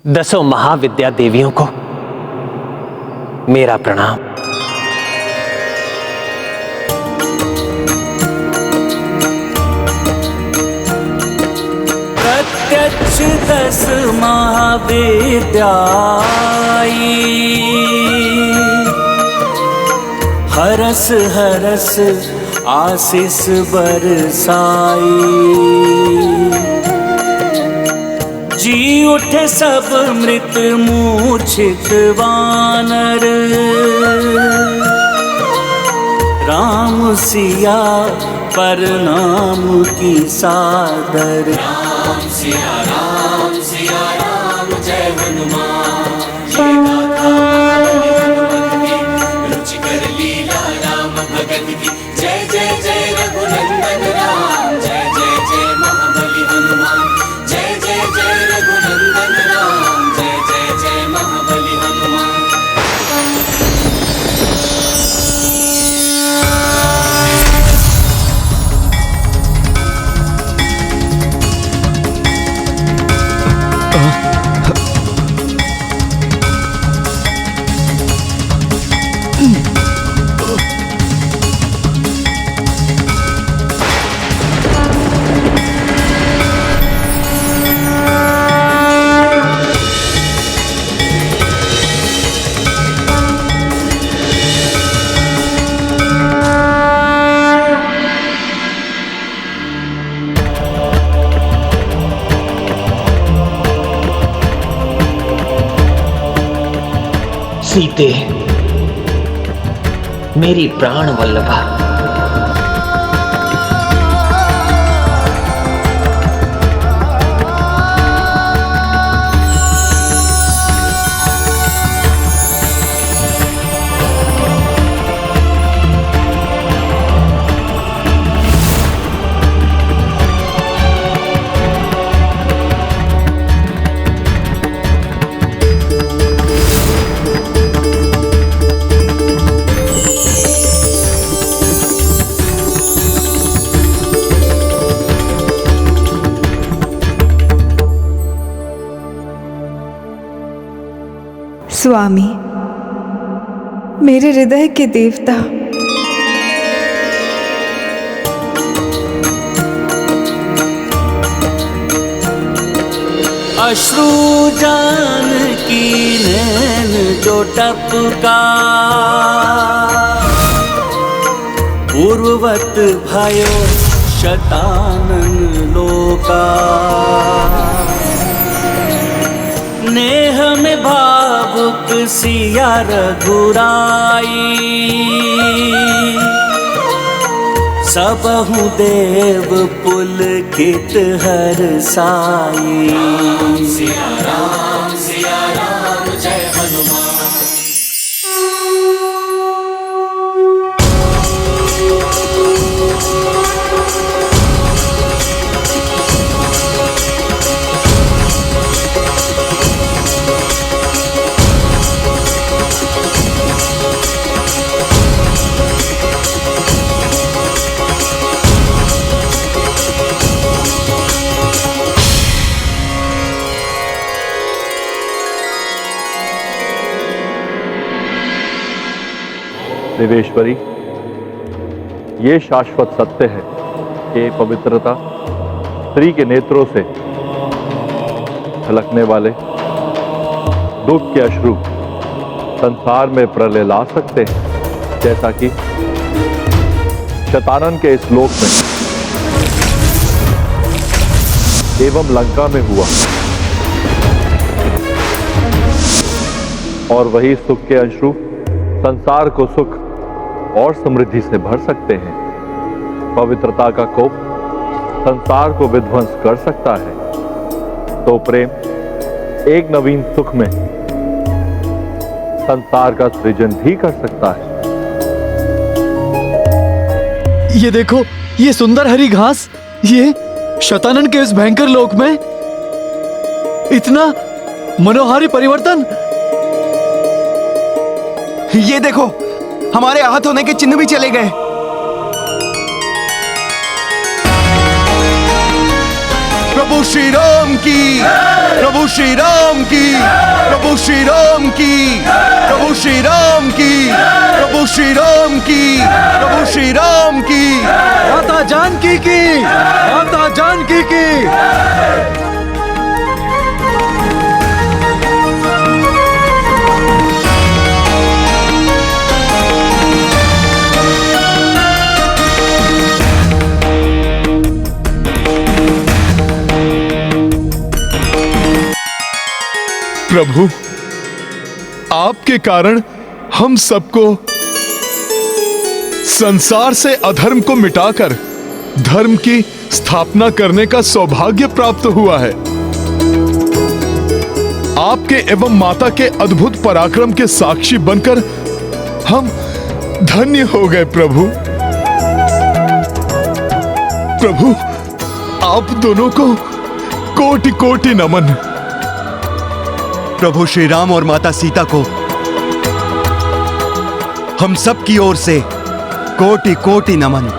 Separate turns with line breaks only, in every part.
दसों महाविद्या देवियों को मेरा प्रणाम।
प्रत्यक्ष 10 महाविद्या हरस हरस आशीष बरसाई। जी उठे सब मृत मूर्छित वानर, राम सिया परनाम की सादर।
राम सिया राम जय हनुमान। ये गाथा हनुमत की, रुचिकर लीला राम भगत की। जय जय जय रघुनंदन राम, जय जय जय महाबली हनुमान। जय जय जय रघुनंदन राम, जय जय जय महाबली हनुमान।
सीते, मेरी प्राण वल्लभा,
स्वामी, मेरे हृदय के देवता,
अश्रु जान की नैन जो टपका, पूर्ववत भयो शतानन लोका। नेह में भावुक सिया रघुराई, सबहु देव पुलकित हरसाई।
सिया राम जय हनुमान।
देवेश्वरी, ये शाश्वत सत्य है कि पवित्रता स्त्री के नेत्रों से झलकने वाले दुख के अश्रु संसार में प्रलय ला सकते हैं, जैसा कि शतानन के इस लोक में एवं लंका में हुआ। और वही सुख के अश्रु संसार को सुख और समृद्धि से भर सकते हैं। पवित्रता का कोप संसार को विध्वंस कर सकता है, तो प्रेम एक नवीन सुख में संसार का सृजन भी कर सकता है।
ये देखो, ये सुंदर हरी घास, ये शतानन के इस भयंकर लोक में इतना मनोहारी परिवर्तन।
ये देखो, हमारे आहत होने के चिन्ह भी चले गए। प्रभु श्री राम की, प्रभु श्री राम की, प्रभु श्री राम की, प्रभु श्री राम की, प्रभु श्री राम की, प्रभु श्री राम की,
माता जानकी की, माता जानकी की।
प्रभु, आपके कारण हम सबको संसार से अधर्म को मिटाकर धर्म की स्थापना करने का सौभाग्य प्राप्त हुआ है। आपके एवं माता के अद्भुत पराक्रम के साक्षी बनकर हम धन्य हो गए प्रभु। प्रभु, आप दोनों को कोटि कोटि नमन।
प्रभु श्री राम और माता सीता को हम सब की ओर से कोटि कोटि नमन।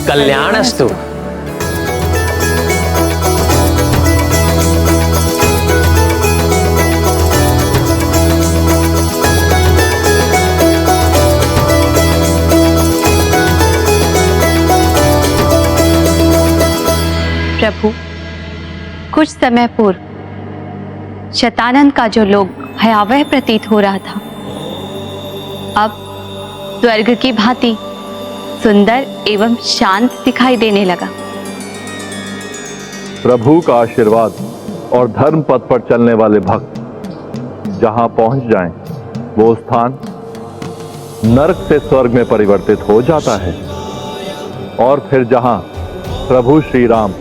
कल्याणस्तु।
प्रभु, कुछ समय पूर्व शतानंद का जो लोग भयावह प्रतीत हो रहा था, अब स्वर्ग की भांति सुंदर एवं शांत दिखाई देने लगा।
प्रभु का आशीर्वाद और धर्म पथ पर चलने वाले भक्त जहां पहुंच जाएं, वो स्थान नरक से स्वर्ग में परिवर्तित हो जाता है। और फिर जहां प्रभु श्री राम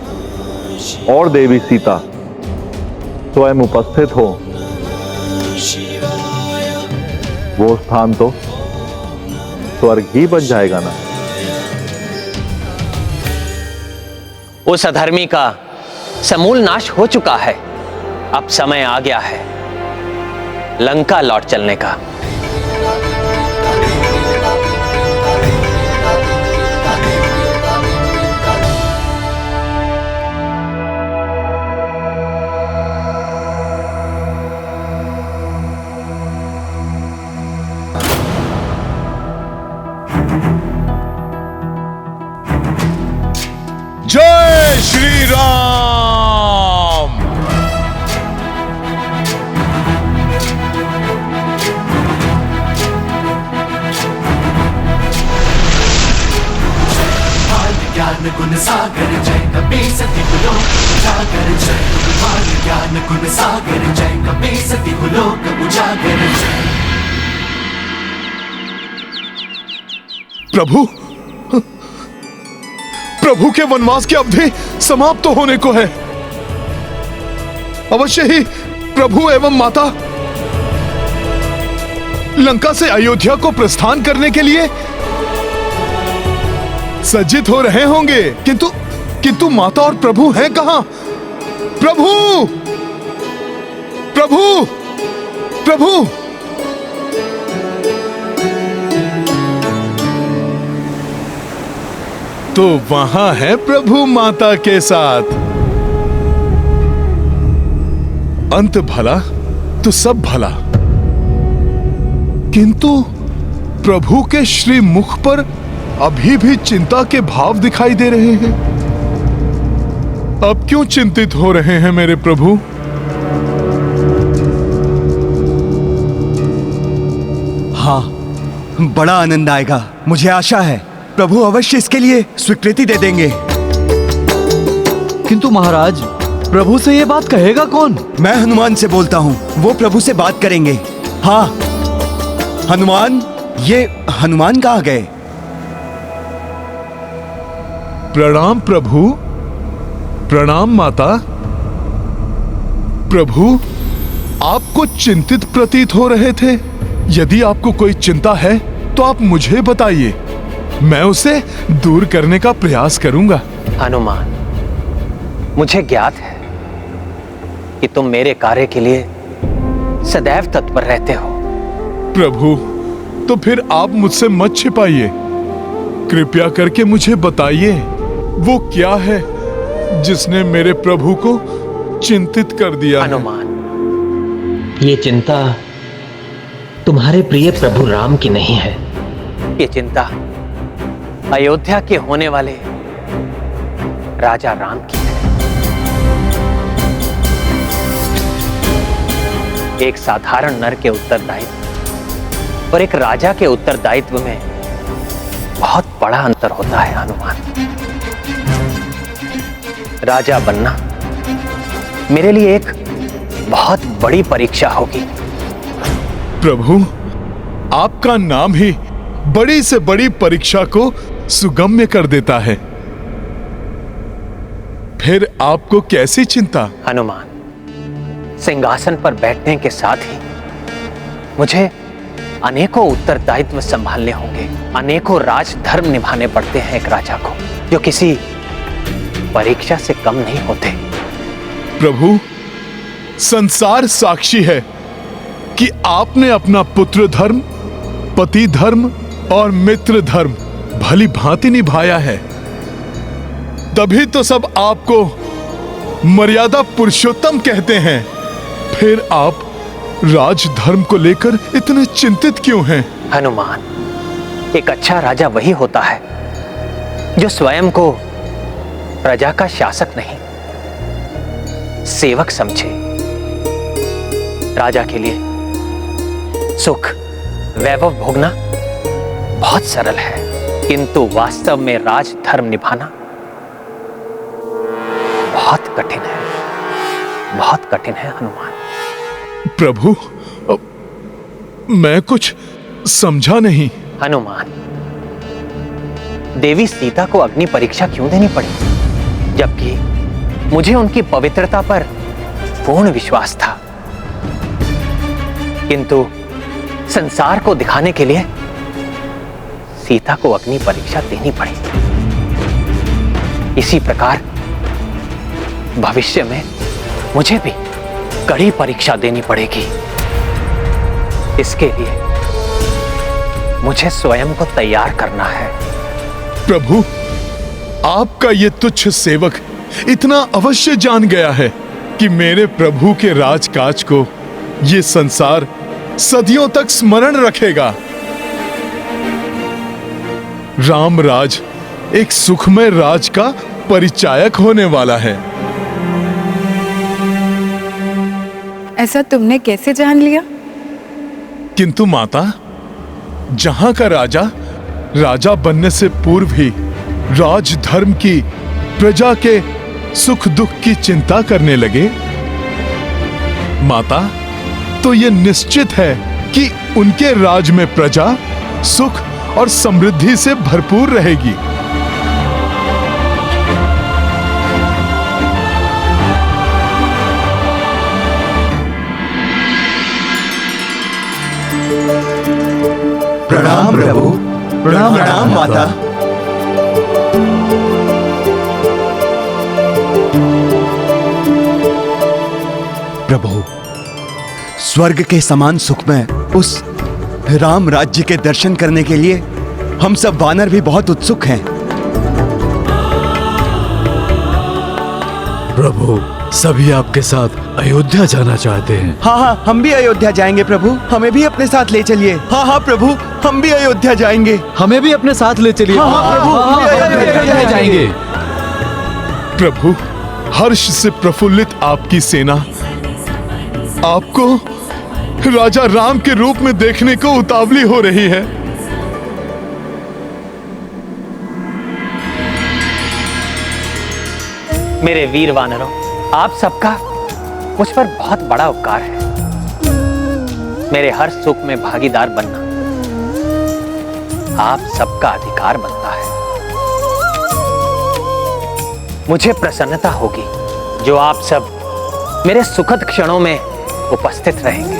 और देवी सीता स्वयं उपस्थित हो, वो स्थान तो स्वर्ग ही बन जाएगा ना।
उस अधर्मी का समूल नाश हो चुका है। अब समय आ गया है लंका लौट चलने का।
जय श्री राम।
ज्ञान गुण सागर जय कपी सती गुलोक उजागर जय ज्ञान गुण सागर जय कपी सती गुलोक उजागर जय।
प्रभु, प्रभु के वनवास की अवधि समाप्त होने को है। अवश्य ही प्रभु एवं माता लंका से अयोध्या को प्रस्थान करने के लिए सज्जित हो रहे होंगे, किंतु माता और प्रभु हैं कहां? प्रभु, प्रभु, प्रभु। तो वहां है प्रभु माता के साथ। अंत भला तो सब भला, किंतु प्रभु के श्री मुख पर अभी भी चिंता के भाव दिखाई दे रहे हैं। अब क्यों चिंतित हो रहे हैं मेरे प्रभु?
हाँ, बड़ा आनंद आएगा। मुझे आशा है प्रभु अवश्य इसके लिए स्वीकृति दे देंगे।
किंतु महाराज, प्रभु से ये बात कहेगा कौन?
मैं हनुमान से बोलता हूँ, वो प्रभु से बात करेंगे। हाँ, हनुमान, ये हनुमान कहाँ गए?
प्रणाम प्रभु, प्रणाम माता। प्रभु, आपको चिंतित प्रतीत हो रहे थे। यदि आपको कोई चिंता है तो आप मुझे बताइए, मैं उसे दूर करने का प्रयास करूंगा।
हनुमान, मुझे ज्ञात है कि तुम मेरे कार्य के लिए सदैव तत्पर रहते हो।
प्रभु, तो फिर आप मुझसे मत छिपाइए। कृपया करके मुझे बताइए वो क्या है जिसने मेरे प्रभु को चिंतित कर दिया है?
हनुमान, ये चिंता तुम्हारे प्रिय प्रभु राम की नहीं है। ये चिंता अयोध्या के होने वाले राजा राम की है। एक साधारण नर के उत्तरदायित्व और एक राजा के उत्तरदायित्व में बहुत बड़ा अंतर होता है हनुमान। राजा बनना मेरे लिए एक बहुत बड़ी परीक्षा होगी।
प्रभु, आपका नाम ही बड़ी से बड़ी परीक्षा को सुगम्य कर देता है। फिर आपको कैसी चिंता?
हनुमान, सिंहासन पर बैठने के साथ ही मुझे अनेकों उत्तरदायित्व संभालने होंगे। अनेकों राजधर्म निभाने पड़ते हैं एक राजा को, जो किसी परीक्षा से कम नहीं होते।
प्रभु, संसार साक्षी है कि आपने अपना पुत्र धर्म, पति धर्म और मित्र धर्म भली भांति निभाया है। तभी तो सब आपको मर्यादा पुरुषोत्तम कहते हैं। फिर आप राजधर्म को लेकर इतने चिंतित क्यों हैं?
हनुमान, एक अच्छा राजा वही होता है जो स्वयं को प्रजा का शासक नहीं, सेवक समझे। राजा के लिए सुख वैभव भोगना बहुत सरल है, किंतु वास्तव में राजधर्म निभाना बहुत कठिन है, बहुत कठिन है हनुमान।
प्रभु, मैं कुछ समझा नहीं।
हनुमान, देवी सीता को अग्नि परीक्षा क्यों देनी पड़ी, जबकि मुझे उनकी पवित्रता पर पूर्ण विश्वास था, किंतु संसार को दिखाने के लिए सीता को अग्नि परीक्षा देनी पड़ी। इसी प्रकार भविष्य में मुझे भी कड़ी परीक्षा देनी पड़ेगी। इसके लिए मुझे स्वयं को तैयार करना है।
प्रभु, आपका ये तुच्छ सेवक इतना अवश्य जान गया है कि मेरे प्रभु के राजकाज को ये संसार सदियों तक स्मरण रखेगा। राम राज एक सुखमय राज का परिचायक होने वाला है।
ऐसा तुमने कैसे जान लिया?
किंतु माता, जहां का राजा राजा बनने से पूर्व ही राजधर्म की, प्रजा के सुख दुख की चिंता करने लगे, माता, तो यह निश्चित है कि उनके राज में प्रजा सुख और समृद्धि से भरपूर रहेगी।
प्रणाम प्रभु। प्रणाम प्रणाम माता। प्रभु, स्वर्ग के समान सुख में उस राम राज्य के दर्शन करने के लिए हम सब वानर भी बहुत उत्सुक हैं।
प्रभु, सभी आपके साथ अयोध्या जाना चाहते हैं।
हाँ हाँ, हम भी अयोध्या जाएंगे प्रभु, हमें भी अपने साथ ले चलिए। हाँ हाँ प्रभु, हम भी अयोध्या जाएंगे।
हमें भी अपने साथ ले चलिए।
हाँ, हाँ, प्रभु, हम भी अयोध्या
जाएंगे।
प्रभु, हर्ष से प्रफुल्लित आपकी सेना आपको राजा राम के रूप में देखने को उतावली हो रही है।
मेरे वीर वानरों, आप सबका मुझ पर बहुत बड़ा उपकार है। मेरे हर सुख में भागीदार बनना आप सबका अधिकार बनता है। मुझे प्रसन्नता होगी जो आप सब मेरे सुखद क्षणों में उपस्थित रहेंगे।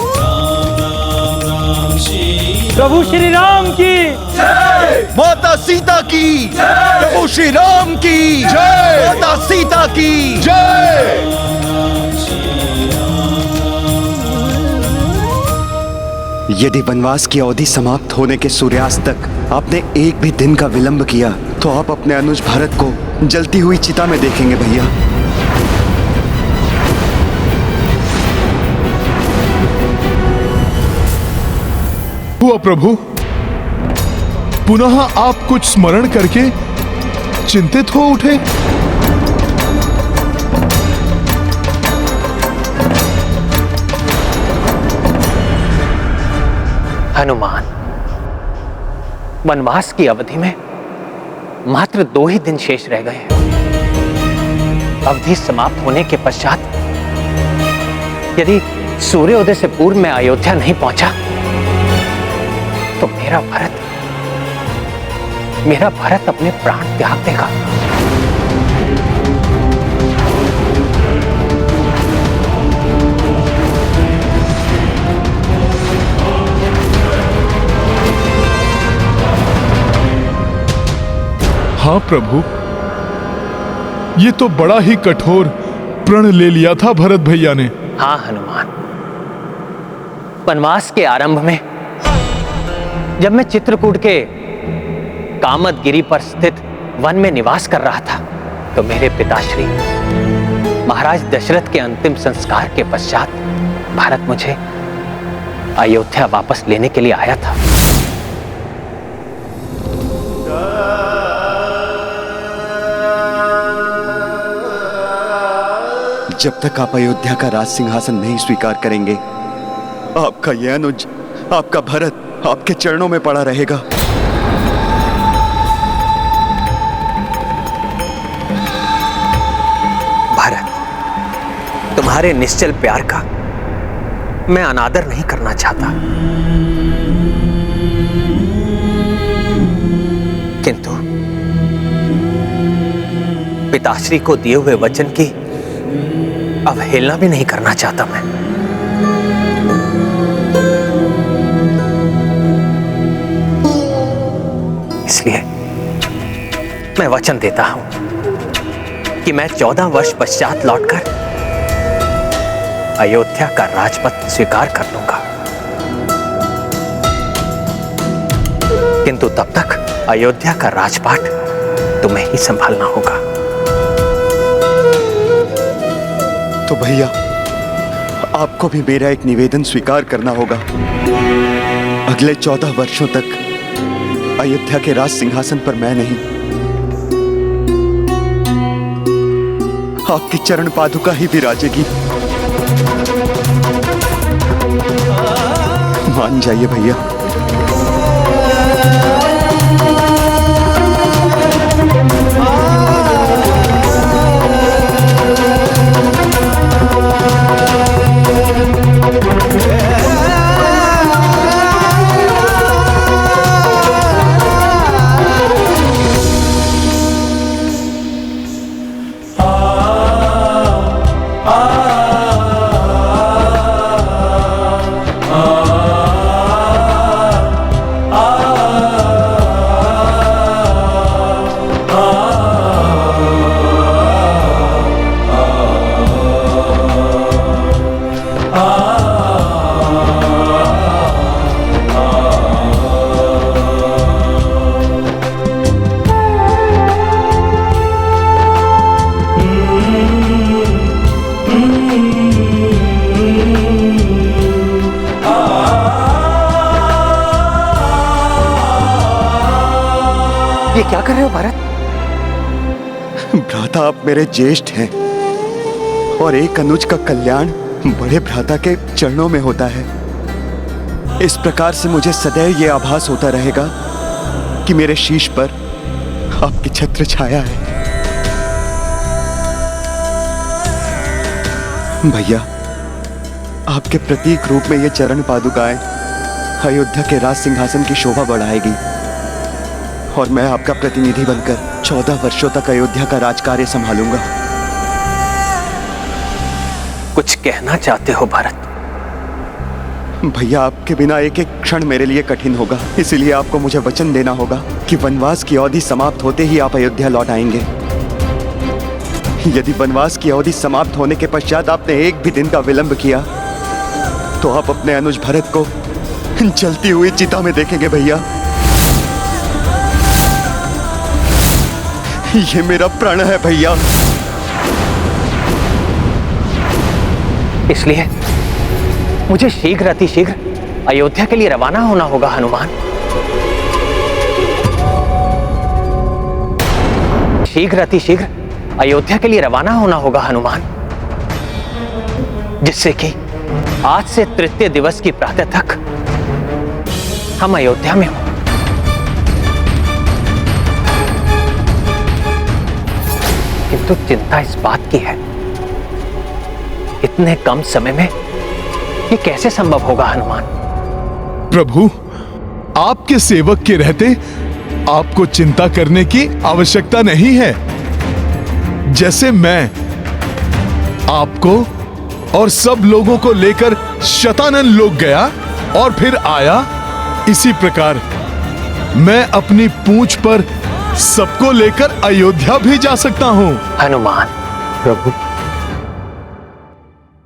प्रभु श्री राम की
जय। माता सीता की जय। प्रभु श्री राम की जय। माता सीता की जय। यदि वनवास की अवधि समाप्त होने के सूर्यास्त तक आपने एक भी दिन का विलंब किया तो आप अपने अनुज भरत को जलती हुई चिता में देखेंगे भैया।
हुआ प्रभु, पुनः आप कुछ स्मरण करके चिंतित हो उठे।
हनुमान, वनवास की अवधि में मात्र 2 ही दिन शेष रह गए हैं। अवधि समाप्त होने के पश्चात यदि सूर्योदय से पूर्व में अयोध्या नहीं पहुंचा तो मेरा भरत अपने प्राण त्याग देगा।
हाँ प्रभु, ये तो बड़ा ही कठोर प्रण ले लिया था भरत भैया ने।
हाँ हनुमान, वनवास के आरंभ में जब मैं चित्रकूट के कामदगिरी पर स्थित वन में निवास कर रहा था तो मेरे पिताश्री महाराज दशरथ के अंतिम संस्कार के पश्चात भरत मुझे अयोध्या वापस लेने के लिए आया था।
जब तक आप अयोध्या का राज सिंहासन नहीं स्वीकार करेंगे, आपका यह अनुज, आपका भरत आपके चरणों में पड़ा रहेगा।
भरत, तुम्हारे निश्चल प्यार का मैं अनादर नहीं करना चाहता, किंतु पिताश्री को दिए हुए वचन की अवहेलना भी नहीं करना चाहता मैं। इसलिए मैं वचन देता हूं कि मैं 14 वर्ष पश्चात लौटकर अयोध्या का राजपद स्वीकार कर लूंगा, किंतु तब तक अयोध्या का राजपाट तुम्हें ही संभालना होगा।
तो भैया, आपको भी मेरा एक निवेदन स्वीकार करना होगा। अगले 14 वर्षों तक अयोध्या के राज सिंहासन पर मैं नहीं, आपकी चरण पादुका ही विराजेगी। मान जाइए भैया।
ये क्या कर रहे हो भरत?
भ्राता, आप मेरे ज्येष्ठ हैं और एक अनुज का कल्याण बड़े भ्राता के चरणों में होता है। इस प्रकार से मुझे सदैव यह आभास होता रहेगा कि मेरे शीश पर आपकी छत्र छाया है। भैया, आपके प्रतीक रूप में ये चरण पादुकाएं अयोध्या के राज सिंहासन की शोभा बढ़ाएगी और मैं आपका प्रतिनिधि बनकर 14 वर्षों तक अयोध्या का राजकार्य संभालूंगा।
कुछ कहना चाहते हो भरत?
भैया, आपके बिना एक एक क्षण मेरे लिए कठिन होगा, इसलिए आपको मुझे वचन देना होगा कि वनवास की अवधि समाप्त होते ही आप अयोध्या लौट आएंगे। यदि वनवास की अवधि समाप्त होने के पश्चात आपने एक भी दिन का विलंब किया तो आप अपने अनुज भरत को जलती हुई चिता में देखेंगे भैया। ये मेरा प्रण है भैया।
इसलिए मुझे शीघ्र अतिशीघ्र अयोध्या के लिए रवाना होना होगा हनुमान। शीघ्र अतिशीघ्र अयोध्या के लिए रवाना होना होगा हनुमान, जिससे कि आज से तृतीय दिवस की प्रातः तक हम अयोध्या में हों। किंतु चिंता इस बात की है, इतने कम समय में ये कैसे संभव होगा हनुमान?
प्रभु, आपके सेवक के रहते आपको चिंता करने की आवश्यकता नहीं है। जैसे मैं आपको और सब लोगों को लेकर शतानन लोक गया और फिर आया, इसी प्रकार मैं अपनी पूंछ पर सबको लेकर अयोध्या भी जा सकता हूं।
हनुमान,
प्रभु,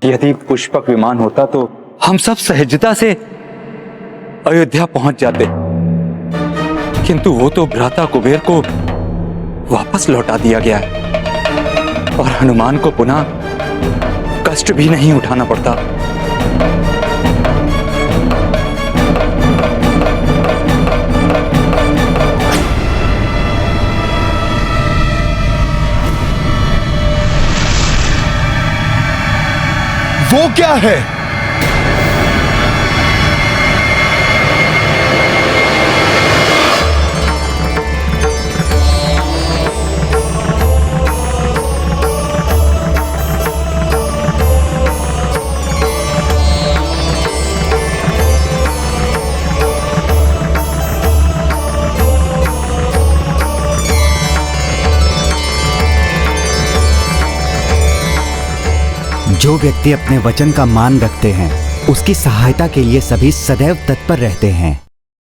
यदि पुष्पक विमान होता तो हम सब सहजता से अयोध्या पहुंच जाते, किंतु वो तो भ्राता कुबेर को वापस लौटा दिया गया है और हनुमान को पुनः कष्ट भी नहीं उठाना पड़ता।
वो क्या है?
जो व्यक्ति अपने वचन का मान रखते हैं, उसकी सहायता के लिए सभी सदैव तत्पर रहते हैं।